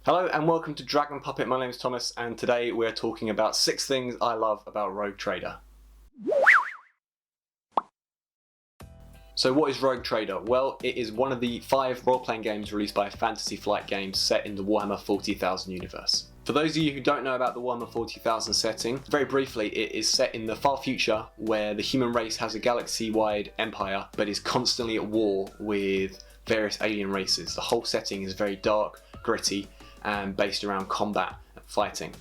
Hello and welcome to Dragon Puppet. My name is Thomas and today we're talking about 6 things I love about Rogue Trader. So what is Rogue Trader? Well, it is one of the 5 role-playing games released by Fantasy Flight Games set in the Warhammer 40,000 universe. For those of you who don't know about the Warhammer 40,000 setting, very briefly, it is set in the far future where the human race has a galaxy-wide empire but is constantly at war with various alien races. The whole setting is very dark, gritty, and based around combat and fighting.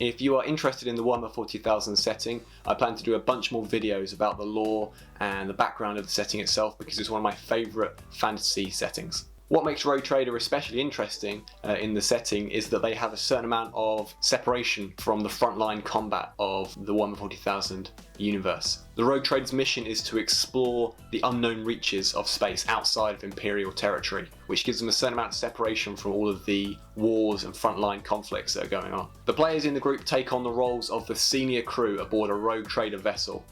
If you are interested in the Warhammer 40,000 setting, I plan to do a bunch more videos about the lore and the background of the setting itself because it's one of my favourite fantasy settings. What makes Rogue Trader especially interesting in the setting is that they have a certain amount of separation from the frontline combat of the Warhammer 40,000 universe. The Rogue Trader's mission is to explore the unknown reaches of space outside of Imperial territory, which gives them a certain amount of separation from all of the wars and frontline conflicts that are going on. The players in the group take on the roles of the senior crew aboard a Rogue Trader vessel,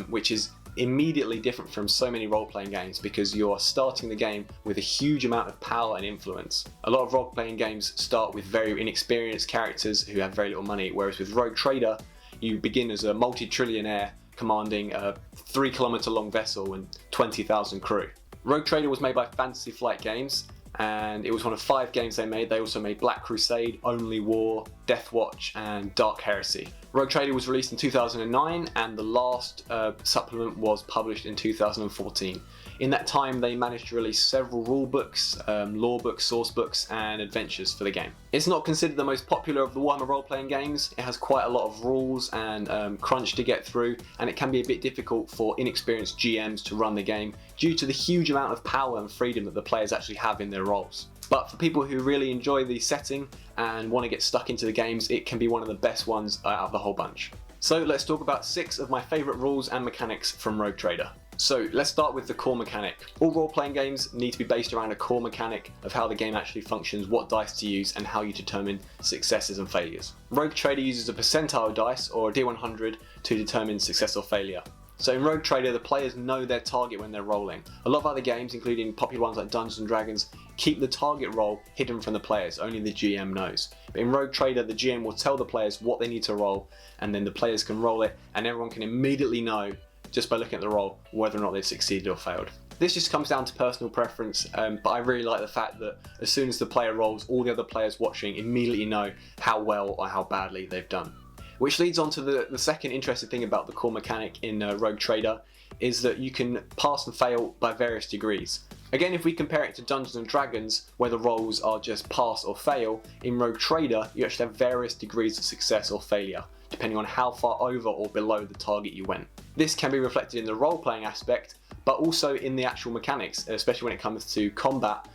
which is immediately different from so many role-playing games because you're starting the game with a huge amount of power and influence. A lot of role-playing games start with very inexperienced characters who have very little money, whereas with Rogue Trader you begin as a multi-trillionaire commanding a 3-kilometer long vessel and 20,000 crew. Rogue Trader was made by Fantasy Flight Games and it was one of 5 games they made. They also made Black Crusade, Only War, Death Watch and Dark Heresy. Rogue Trader was released in 2009 and the last supplement was published in 2014. In that time they managed to release several rule books, lore books, source books and adventures for the game. It's not considered the most popular of the Warhammer role-playing games. It has quite a lot of rules and crunch to get through, and it can be a bit difficult for inexperienced GMs to run the game due to the huge amount of power and freedom that the players actually have in their roles. But for people who really enjoy the setting and want to get stuck into the games, it can be one of the best ones out of the whole bunch. So let's talk about 6 of my favourite rules and mechanics from Rogue Trader. So let's start with the core mechanic. All role-playing games need to be based around a core mechanic of how the game actually functions, what dice to use and how you determine successes and failures. Rogue Trader uses a percentile dice or a D100 to determine success or failure. So in Rogue Trader the players know their target when they're rolling. A lot of other games, including popular ones like Dungeons & Dragons, keep the target roll hidden from the players, only the GM knows. But in Rogue Trader the GM will tell the players what they need to roll and then the players can roll it and everyone can immediately know just by looking at the roll whether or not they've succeeded or failed. This just comes down to personal preference, but I really like the fact that as soon as the player rolls, all the other players watching immediately know how well or how badly they've done. Which leads on to the second interesting thing about the core mechanic in Rogue Trader is that you can pass and fail by various degrees. Again, if we compare it to Dungeons & Dragons, where the rolls are just pass or fail, in Rogue Trader you actually have various degrees of success or failure, depending on how far over or below the target you went. This can be reflected in the role-playing aspect, but also in the actual mechanics, especially when it comes to combat.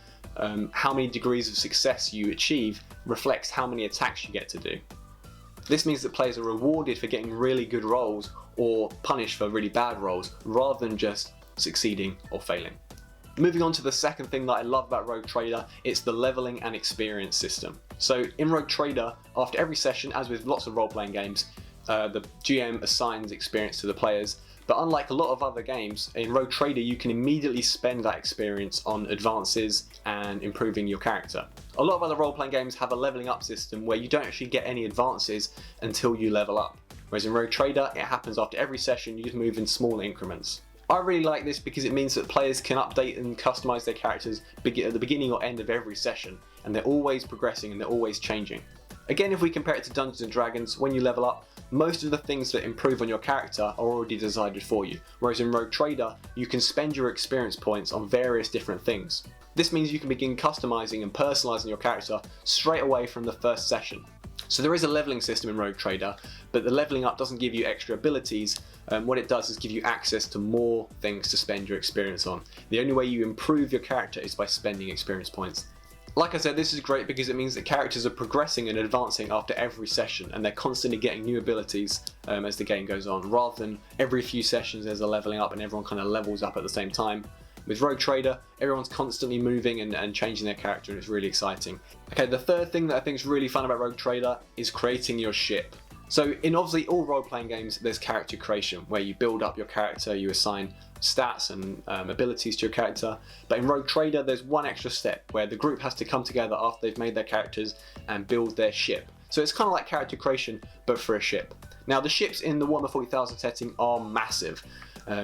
How many degrees of success you achieve reflects how many attacks you get to do. This means that players are rewarded for getting really good rolls or punished for really bad rolls, rather than just succeeding or failing. Moving on to the second thing that I love about Rogue Trader, it's the leveling and experience system. So in Rogue Trader, after every session, as with lots of role-playing games, the GM assigns experience to the players, but unlike a lot of other games, in Rogue Trader you can immediately spend that experience on advances and improving your character. A lot of other role-playing games have a leveling up system where you don't actually get any advances until you level up, whereas in Rogue Trader it happens after every session. You just move in small increments. I really like this because it means that players can update and customize their characters at the beginning or end of every session, and they're always progressing and they're always changing. Again, if we compare it to Dungeons & Dragons, when you level up, most of the things that improve on your character are already decided for you, whereas in Rogue Trader, you can spend your experience points on various different things. This means you can begin customizing and personalizing your character straight away from the first session. So there is a leveling system in Rogue Trader, but the leveling up doesn't give you extra abilities. What it does is give you access to more things to spend your experience on. The only way you improve your character is by spending experience points. Like I said, this is great because it means that characters are progressing and advancing after every session, and they're constantly getting new abilities as the game goes on, rather than every few sessions there's a leveling up and everyone kind of levels up at the same time. With Rogue Trader, everyone's constantly moving and changing their character, and it's really exciting. Okay, the third thing that I think is really fun about Rogue Trader is creating your ship. So in obviously all role-playing games, there's character creation, where you build up your character, you assign stats and abilities to your character. But in Rogue Trader, there's one extra step where the group has to come together after they've made their characters and build their ship. So it's kind of like character creation, but for a ship. Now the ships in the Warhammer 40,000 setting are massive.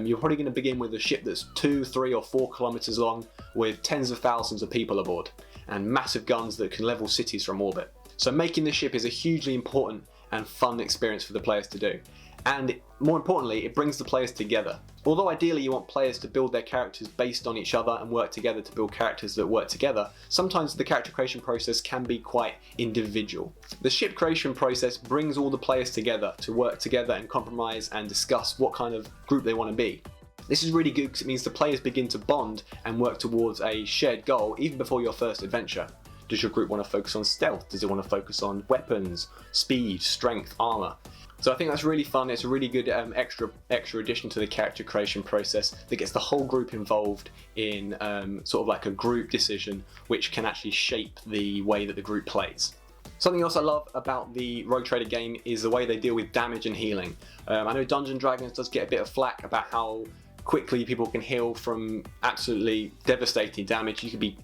You're probably going to begin with a ship that's 2, 3 or 4 kilometers long with tens of thousands of people aboard and massive guns that can level cities from orbit. So making the ship is a hugely important and fun experience for the players to do. And more importantly, it brings the players together. Although ideally you want players to build their characters based on each other and work together to build characters that work together, sometimes the character creation process can be quite individual. The ship creation process brings all the players together to work together and compromise and discuss what kind of group they want to be. This is really good because it means the players begin to bond and work towards a shared goal even before your first adventure. Does your group want to focus on stealth? Does it want to focus on weapons, speed, strength, armor? So I think that's really fun. It's a really good extra addition to the character creation process that gets the whole group involved in sort of like a group decision, which can actually shape the way that the group plays. Something else I love about the Rogue Trader game is the way they deal with damage and healing. I know Dungeons & Dragons does get a bit of flack about how quickly people can heal from absolutely devastating damage. You could be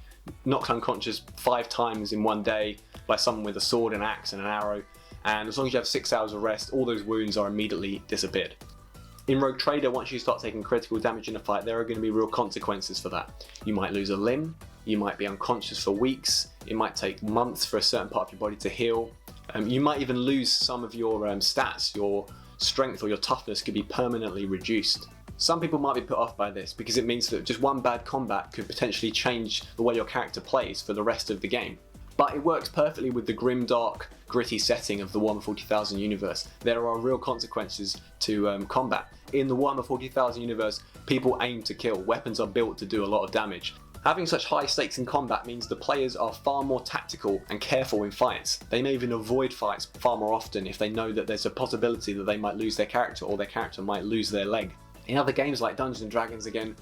knocked unconscious 5 times in one day by someone with a sword, an axe and an arrow, and as long as you have 6 hours of rest, all those wounds are immediately disappeared. In Rogue Trader, once you start taking critical damage in a fight, there are going to be real consequences for that. You might lose a limb, you might be unconscious for weeks, it might take months for a certain part of your body to heal, you might even lose some of your stats, your strength or your toughness could be permanently reduced. Some people might be put off by this because it means that just one bad combat could potentially change the way your character plays for the rest of the game. But it works perfectly with the grim, dark, gritty setting of the Warhammer 40,000 universe. There are real consequences to combat. In the Warhammer 40,000 universe, people aim to kill. Weapons are built to do a lot of damage. Having such high stakes in combat means the players are far more tactical and careful in fights. They may even avoid fights far more often if they know that there's a possibility that they might lose their character or their character might lose their leg. In other games like Dungeons & Dragons, again,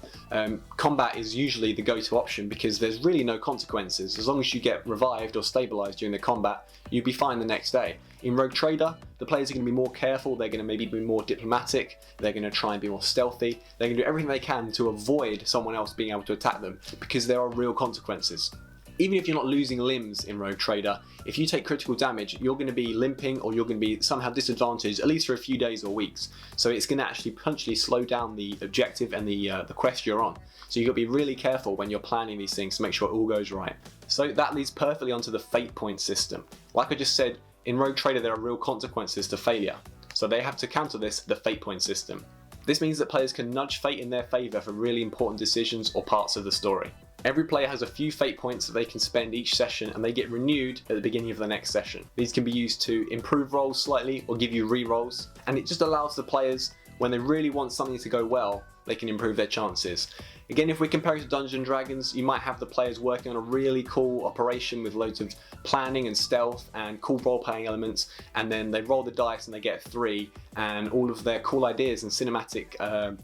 combat is usually the go-to option because there's really no consequences. As long as you get revived or stabilised during the combat, you'll be fine the next day. In Rogue Trader, the players are going to be more careful, they're going to maybe be more diplomatic, they're going to try and be more stealthy, they're going to do everything they can to avoid someone else being able to attack them because there are real consequences. Even if you're not losing limbs in Rogue Trader, if you take critical damage, you're going to be limping or you're going to be somehow disadvantaged, at least for a few days or weeks. So it's going to actually potentially slow down the objective and the quest you're on. So you've got to be really careful when you're planning these things to make sure it all goes right. So that leads perfectly onto the fate point system. Like I just said, in Rogue Trader there are real consequences to failure. So they have to counter this, the fate point system. This means that players can nudge fate in their favour for really important decisions or parts of the story. Every player has a few fate points that they can spend each session and they get renewed at the beginning of the next session. These can be used to improve rolls slightly or give you re-rolls, and it just allows the players, when they really want something to go well, they can improve their chances. Again, if we compare it to Dungeons & Dragons, you might have the players working on a really cool operation with loads of planning and stealth and cool role-playing elements, and then they roll the dice and they get 3, and all of their cool ideas and cinematic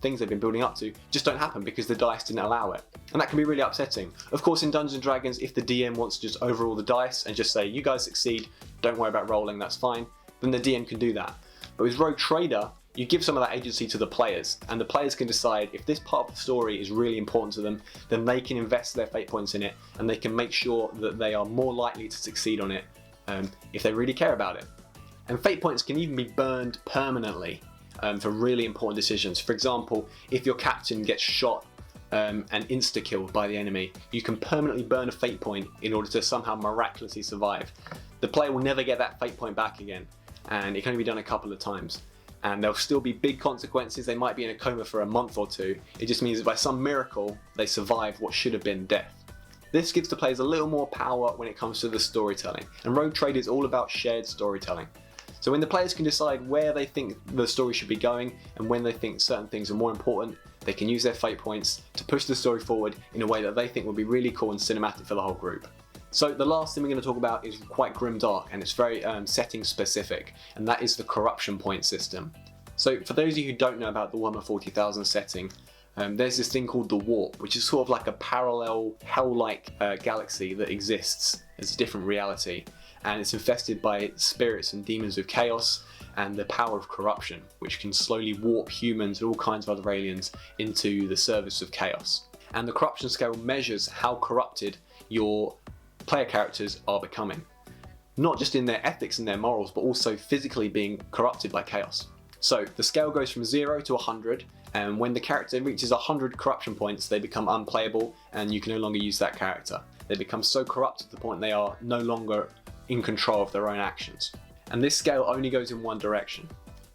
things they've been building up to just don't happen because the dice didn't allow it. And that can be really upsetting. Of course, in Dungeons & Dragons, if the DM wants to just overroll the dice and just say, you guys succeed, don't worry about rolling, that's fine, then the DM can do that. But with Rogue Trader, you give some of that agency to the players, and the players can decide if this part of the story is really important to them, then they can invest their fate points in it, and they can make sure that they are more likely to succeed on it if they really care about it. And fate points can even be burned permanently for really important decisions. For example, if your captain gets shot and insta-killed by the enemy, you can permanently burn a fate point in order to somehow miraculously survive. The player will never get that fate point back again, and it can only be done a couple of times. And there'll still be big consequences. They might be in a coma for a month or 2. It just means that by some miracle, they survived what should have been death. This gives the players a little more power when it comes to the storytelling. And Rogue Trader is all about shared storytelling. So when the players can decide where they think the story should be going and when they think certain things are more important, they can use their fate points to push the story forward in a way that they think will be really cool and cinematic for the whole group. So the last thing we're going to talk about is quite grim-dark, and it's very setting specific, and that is the corruption point system. So for those of you who don't know about the Warhammer 40,000 setting, there's this thing called the Warp, which is sort of like a parallel hell-like galaxy that exists as a different reality, and it's infested by spirits and demons of chaos and the power of corruption, which can slowly warp humans and all kinds of other aliens into the service of chaos. And the corruption scale measures how corrupted your player characters are becoming, not just in their ethics and their morals, but also physically being corrupted by chaos. So the scale goes from 0 to 100, and when the character reaches 100 corruption points, they become unplayable and you can no longer use that character. They become so corrupt to the point they are no longer in control of their own actions. And this scale only goes in one direction.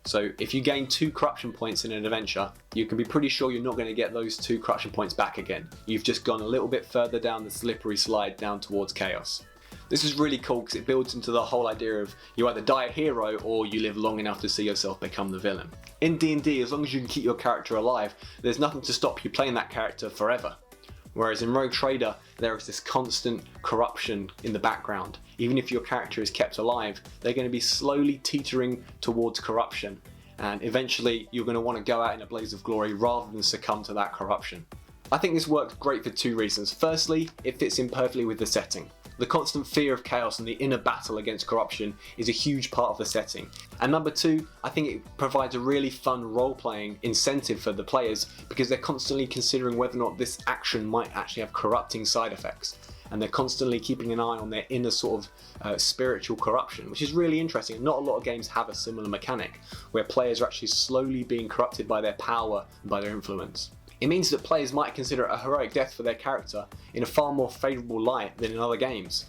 So if you gain 2 corruption points in an adventure, you can be pretty sure you're not going to get those 2 corruption points back again. You've just gone a little bit further down the slippery slide down towards chaos. This is really cool because it builds into the whole idea of you either die a hero or you live long enough to see yourself become the villain. In D&D, as long as you can keep your character alive, there's nothing to stop you playing that character forever. Whereas in Rogue Trader, there is this constant corruption in the background. Even if your character is kept alive, they're going to be slowly teetering towards corruption, and eventually you're going to want to go out in a blaze of glory rather than succumb to that corruption. I think this works great for 2 reasons. Firstly, it fits in perfectly with the setting. The constant fear of chaos and the inner battle against corruption is a huge part of the setting. And number 2, I think it provides a really fun role-playing incentive for the players because they're constantly considering whether or not this action might actually have corrupting side effects. And they're constantly keeping an eye on their inner sort of spiritual corruption, which is really interesting. And not a lot of games have a similar mechanic where players are actually slowly being corrupted by their power and by their influence. It means that players might consider a heroic death for their character in a far more favourable light than in other games.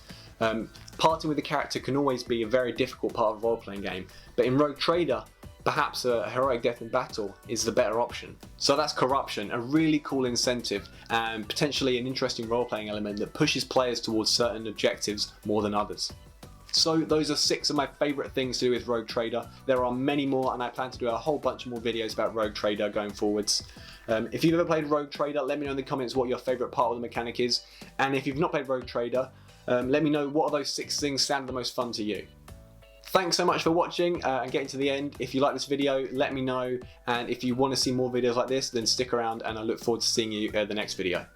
Parting with the character can always be a very difficult part of a role-playing game, but in Rogue Trader, perhaps a heroic death in battle is the better option. So that's corruption, a really cool incentive and potentially an interesting role-playing element that pushes players towards certain objectives more than others. So those are 6 of my favourite things to do with Rogue Trader. There are many more and I plan to do a whole bunch more videos about Rogue Trader going forwards. If you've ever played Rogue Trader, let me know in the comments what your favourite part of the mechanic is. And if you've not played Rogue Trader, let me know what of those 6 things sound the most fun to you. Thanks so much for watching and getting to the end. If you like this video, let me know. And if you want to see more videos like this, then stick around and I look forward to seeing you at the next video.